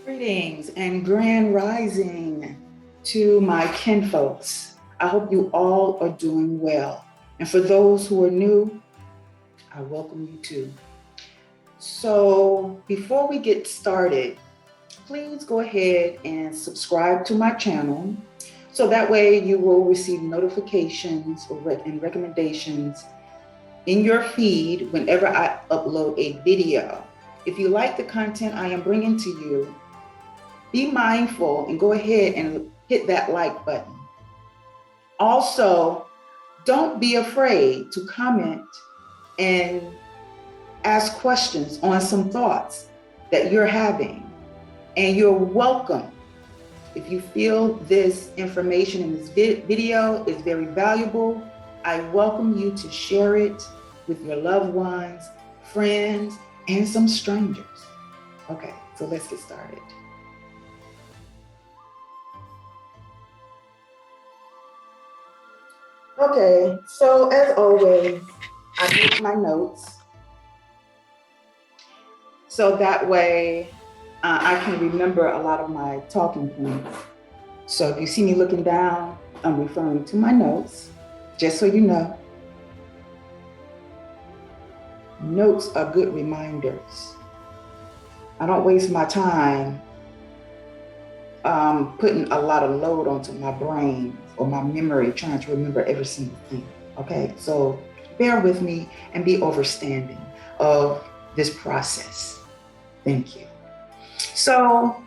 Greetings and grand rising to my kinfolks. I hope you all are doing well. And for those who are new, I welcome you too. So before we get started, please go ahead and subscribe to my channel. So that way you will receive notifications and recommendations in your feed whenever I upload a video. If you like the content I am bringing to you, be mindful and go ahead and hit that like button. Also, don't be afraid to comment and ask questions on some thoughts that you're having. And you're welcome. If you feel this information in this video is very valuable, I welcome you to share it with your loved ones, friends, and some strangers. Okay, so let's get started. Okay, so as always, I make my notes so that way I can remember a lot of my talking points. So if you see me looking down, I'm referring to my notes, just so you know. Notes are good reminders. I don't waste my time putting a lot of load onto my brain or my memory trying to remember every single thing. Okay, so bear with me and be understanding of this process. Thank you. So,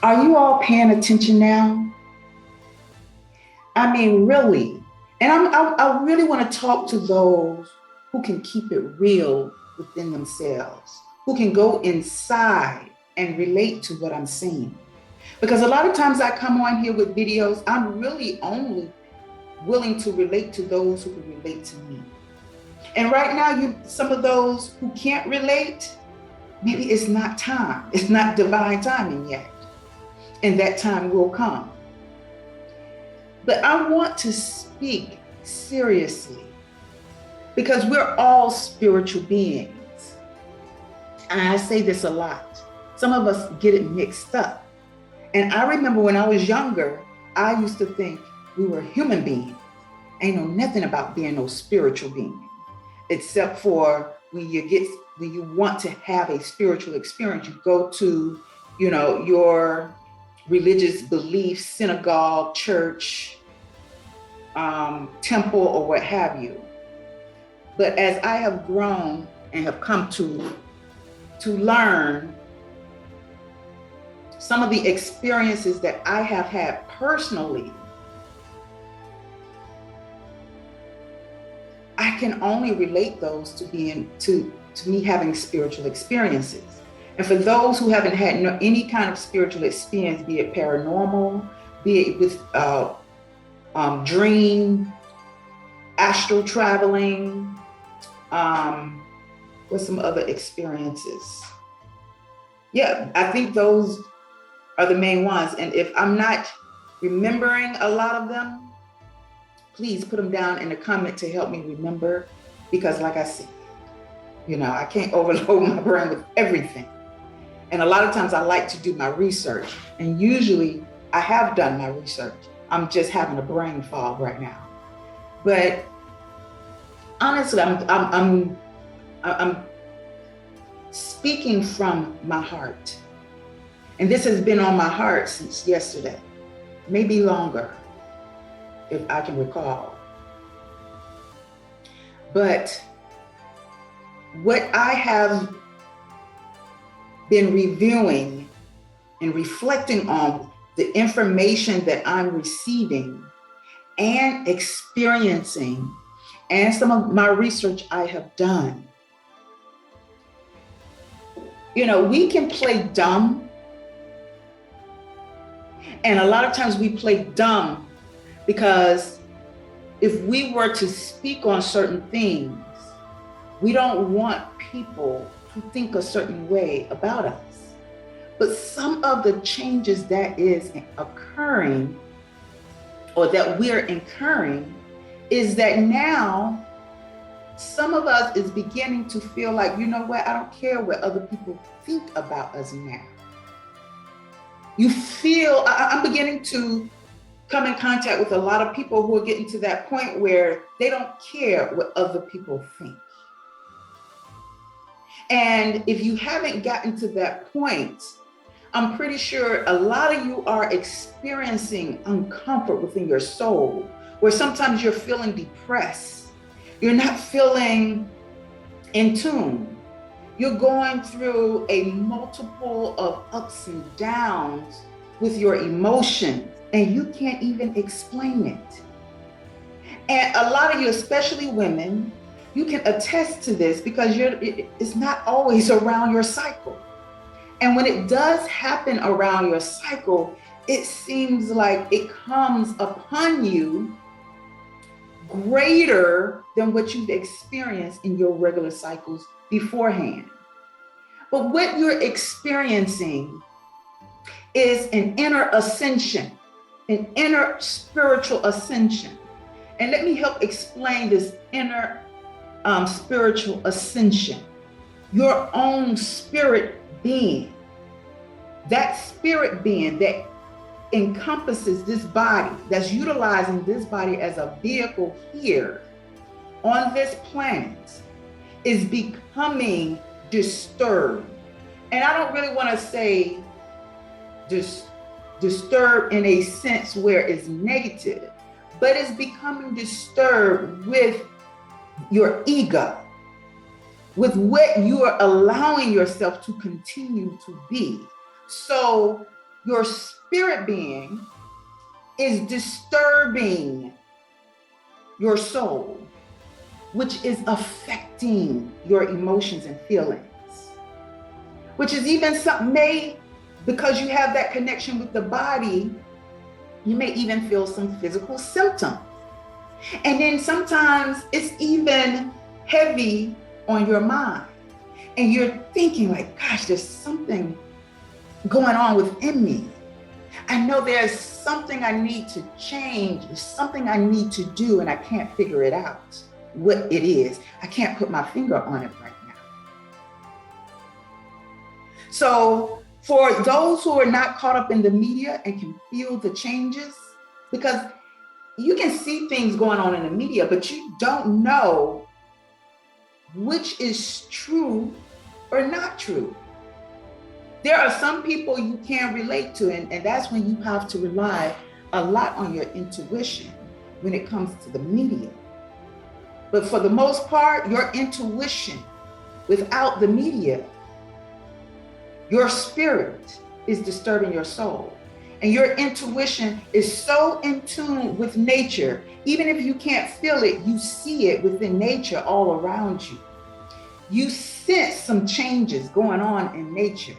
are you all paying attention now? I mean, really. And I really want to talk to those who can keep it real within themselves, who can go inside and relate to what I'm saying. Because a lot of times I come on here with videos, I'm really only willing to relate to those who can relate to me. And right now, some of those who can't relate, maybe it's not time. It's not divine timing yet. And that time will come. But I want to speak seriously because we're all spiritual beings. And I say this a lot. Some of us get it mixed up. And I remember when I was younger, I used to think we were human beings. I ain't know nothing about being no spiritual being, except for when you want to have a spiritual experience, you go to, your religious belief, synagogue, church, temple, or what have you. But as I have grown and have come to learn some of the experiences that I have had personally, I can only relate those to me having spiritual experiences. And for those who haven't had any kind of spiritual experience, be it paranormal, be it with dream, astral traveling, what's some other experiences? Yeah, I think those are the main ones. And if I'm not remembering a lot of them, please put them down in the comment to help me remember, because like I said, I can't overload my brain with everything. And a lot of times I like to do my research, and usually I have done my research. I'm just having a brain fog right now. But honestly, I'm speaking from my heart. And this has been on my heart since yesterday, maybe longer, if I can recall. But what I have been reviewing and reflecting on, the information that I'm receiving and experiencing, and some of my research I have done, we can play dumb. And a lot of times we play dumb because if we were to speak on certain things, we don't want people to think a certain way about us. But some of the changes that is occurring, or that we're incurring, is that now some of us is beginning to feel like, I don't care what other people think about us now. You feel, I'm beginning to come in contact with a lot of people who are getting to that point where they don't care what other people think. And if you haven't gotten to that point, I'm pretty sure a lot of you are experiencing uncomfort within your soul, where sometimes you're feeling depressed. You're not feeling in tune. You're going through a multiple of ups and downs with your emotions, and you can't even explain it. And a lot of you, especially women, you can attest to this because it's not always around your cycle. And when it does happen around your cycle, it seems like it comes upon you greater than what you've experienced in your regular cycles beforehand. But what you're experiencing is an inner ascension, an inner spiritual ascension. And let me help explain this inner spiritual ascension. Your own spirit being, that spirit being that encompasses this body, that's utilizing this body as a vehicle here on this planet, is becoming disturbed. And I don't really want to say disturbed in a sense where it's negative, but it's becoming disturbed with your ego, with what you are allowing yourself to continue to be. So your spirit being is disturbing your soul, which is affecting your emotions and feelings, which is even something because you have that connection with the body, you may even feel some physical symptoms. And then sometimes it's even heavy on your mind. And you're thinking like, gosh, there's something going on within me. I know there's something I need to change, there's something I need to do, and I can't figure it out what it is. I can't put my finger on it right now. So for those who are not caught up in the media and can feel the changes, because you can see things going on in the media, but you don't know which is true or not true. There are some people you can't relate to, and that's when you have to rely a lot on your intuition when it comes to the media. But for the most part, your intuition without the media, your spirit is disturbing your soul. And your intuition is so in tune with nature. Even if you can't feel it, you see it within nature all around you. You sense some changes going on in nature.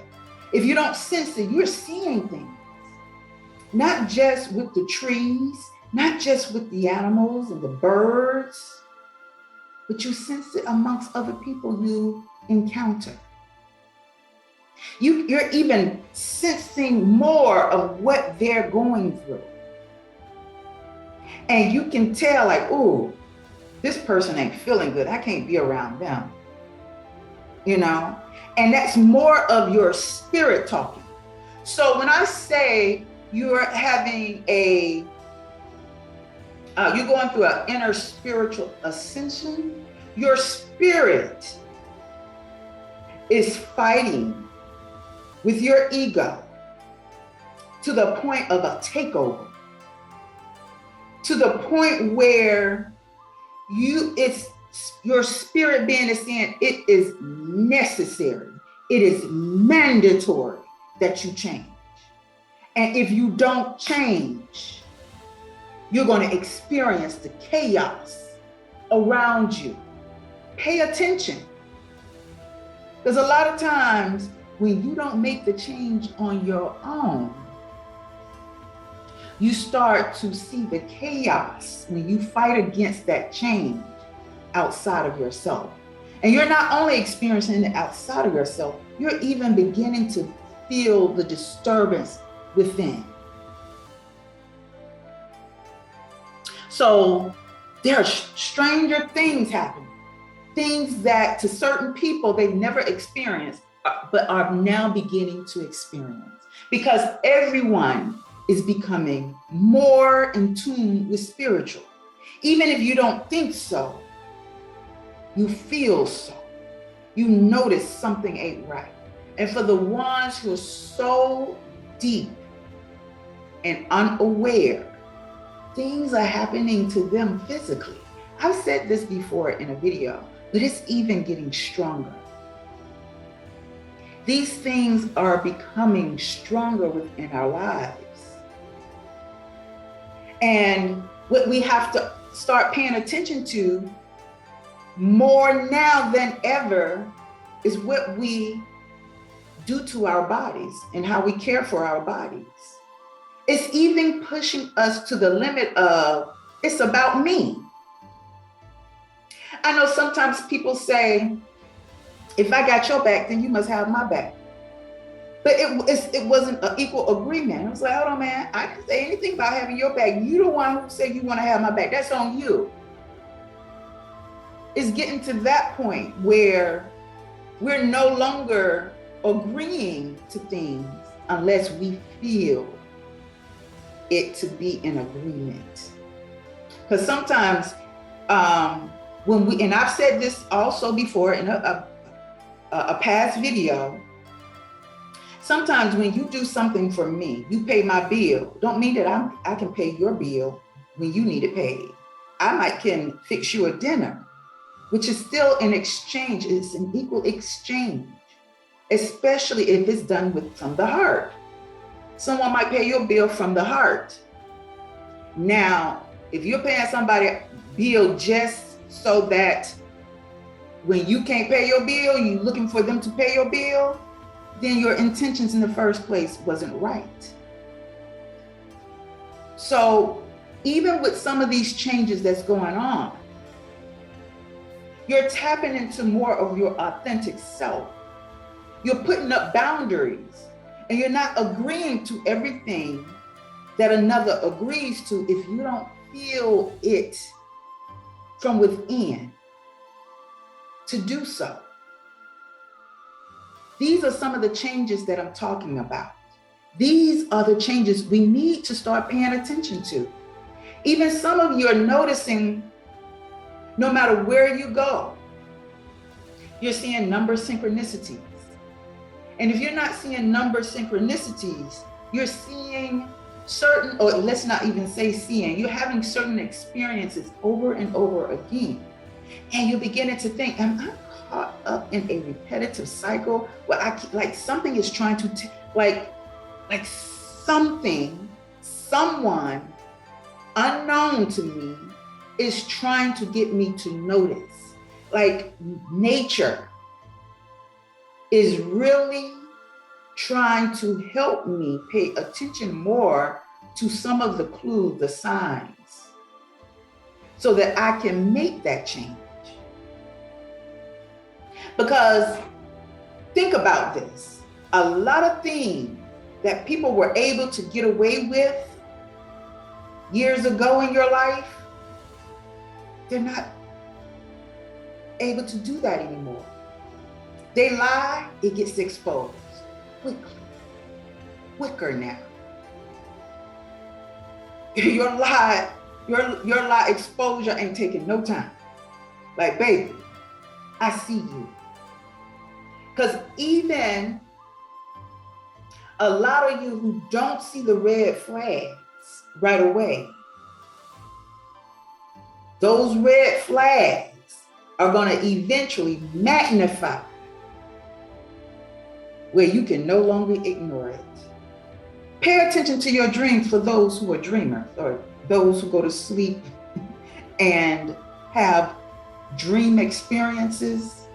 If you don't sense it, you're seeing things. Not just with the trees, not just with the animals and the birds, but you sense it amongst other people you encounter. You're even sensing more of what they're going through. And you can tell like, oh, this person ain't feeling good. I can't be around them. You know? And that's more of your spirit talking. So when I say you're having you're going through an inner spiritual ascension, your spirit is fighting with your ego to the point of a takeover, to the point where it's your spirit being is saying it is necessary, it is mandatory that you change. And if you don't change, you're going to experience the chaos around you. Pay attention. Because a lot of times when you don't make the change on your own, you start to see the chaos when you fight against that change outside of yourself. And you're not only experiencing it outside of yourself, you're even beginning to feel the disturbance within. So there are stranger things happening, things that to certain people they've never experienced, but are now beginning to experience, because everyone is becoming more in tune with spiritual. Even if you don't think so, you feel so. You notice something ain't right. And for the ones who are so deep and unaware, things are happening to them physically. I've said this before in a video, but it's even getting stronger. These things are becoming stronger within our lives. And what we have to start paying attention to more now than ever is what we do to our bodies and how we care for our bodies. It's even pushing us to the limit of, it's about me. I know sometimes people say, if I got your back, then you must have my back. But it wasn't an equal agreement. I was like, hold on, man, I didn't say anything about having your back. You the one who said you want to have my back. That's on you. It's getting to that point where we're no longer agreeing to things unless we feel it to be in agreement. Because sometimes when we, and I've said this also before in a past video, sometimes when you do something for me, you pay my bill, don't mean that I can pay your bill when you need it paid. I might can fix you a dinner, which is still an exchange. It's an equal exchange, especially if it's done from the heart. Someone might pay your bill from the heart. Now, if you're paying somebody a bill just so that when you can't pay your bill, you're looking for them to pay your bill, then your intentions in the first place wasn't right. So even with some of these changes that's going on, you're tapping into more of your authentic self. You're putting up boundaries, and you're not agreeing to everything that another agrees to if you don't feel it from within to do so. These are some of the changes that I'm talking about. These are the changes we need to start paying attention to. Even some of you are noticing, no matter where you go, you're seeing number synchronicities. And if you're not seeing number synchronicities, you're seeing certain, or let's not even say seeing, you're having certain experiences over and over again. And you're beginning to think, am I caught up in a repetitive cycle where like something is trying to, like someone unknown to me is trying to get me to notice. Like nature is really trying to help me pay attention more to some of the clues, the signs, so that I can make that change. Because think about this, a lot of things that people were able to get away with years ago in your life, they're not able to do that anymore. They lie, it gets exposed quicker now. Your lie exposure ain't taking no time. Like, baby, I see you. Because even a lot of you who don't see the red flags right away, those red flags are going to eventually magnify where you can no longer ignore it. Pay attention to your dreams for those who are dreamers, or those who go to sleep and have dream experiences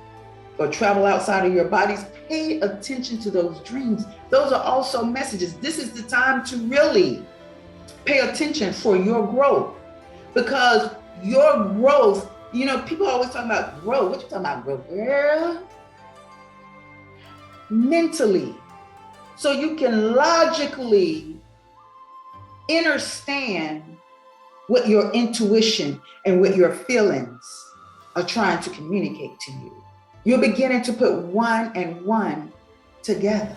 or travel outside of your bodies. Pay attention to those dreams. Those are also messages. This is the time to really pay attention for your growth, because your growth, you know, people always talk about growth. What you talking about, growth, girl? Mentally, so you can logically understand what your intuition and what your feelings are trying to communicate to you. You're beginning to put one and one together.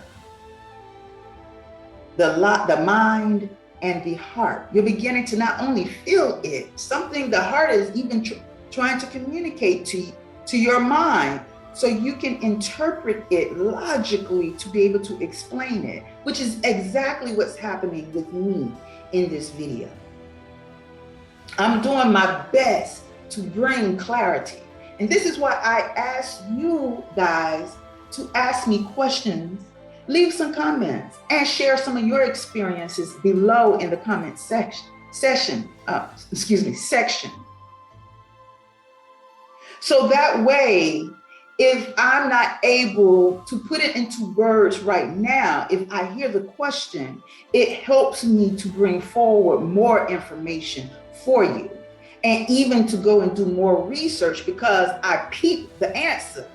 The mind and the heart. You're beginning to not only feel it, something the heart is even trying to communicate to your mind, so you can interpret it logically to be able to explain it, which is exactly what's happening with me in this video. I'm doing my best to bring clarity. And this is why I ask you guys to ask me questions, leave some comments, and share some of your experiences below in the comment section. So that way, if I'm not able to put it into words right now, if I hear the question, it helps me to bring forward more information for you, and even to go and do more research, because I peep the answer.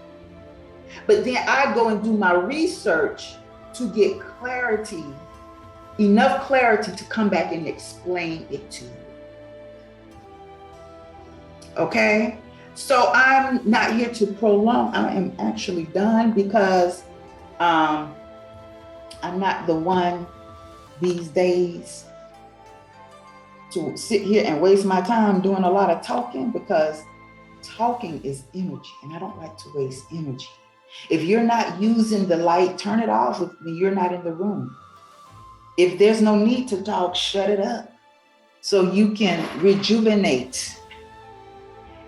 But then I go and do my research to get clarity, enough clarity to come back and explain it to you. Okay? So I'm not here to prolong. I am actually done, because I'm not the one these days to sit here and waste my time doing a lot of talking, because talking is energy, and I don't like to waste energy. If you're not using the light, turn it off if you're not in the room. If there's no need to talk, shut it up so you can rejuvenate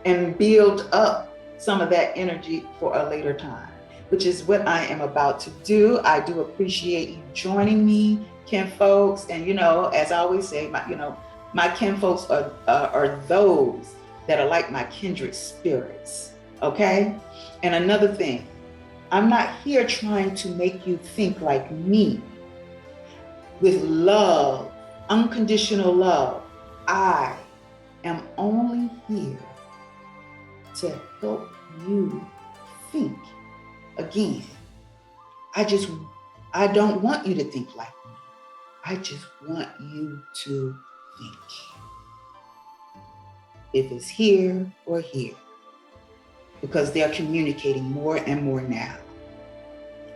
and build up some of that energy for a later time, which is what I am about to do. I do appreciate you joining me, kin folks. And as I always say, my kin folks are those that are like my kindred spirits, okay? And another thing, I'm not here trying to make you think like me. With love, unconditional love, I am only here to help you think. Again, I don't want you to think like me. I just want you to think. If it's here or here, because they're communicating more and more now.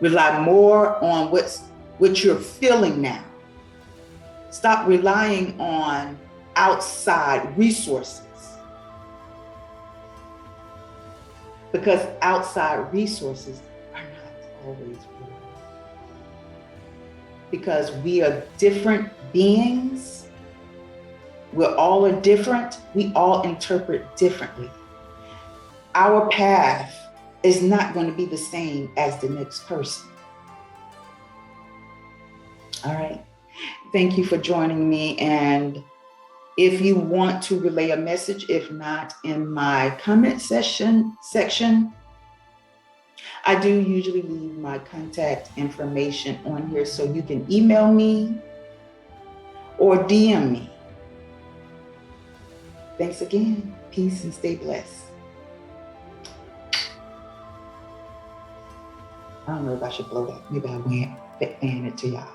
Rely more on what you're feeling now. Stop relying on outside resources, because outside resources are not always real. Because we are different beings. We're all different. We all interpret differently. Our path is not going to be the same as the next person. All right. Thank you for joining me. And if you want to relay a message, if not in my comment section, I do usually leave my contact information on here, so you can email me or DM me. Thanks again. Peace and stay blessed. I don't know if I should blow that. Maybe I went and fan it to y'all.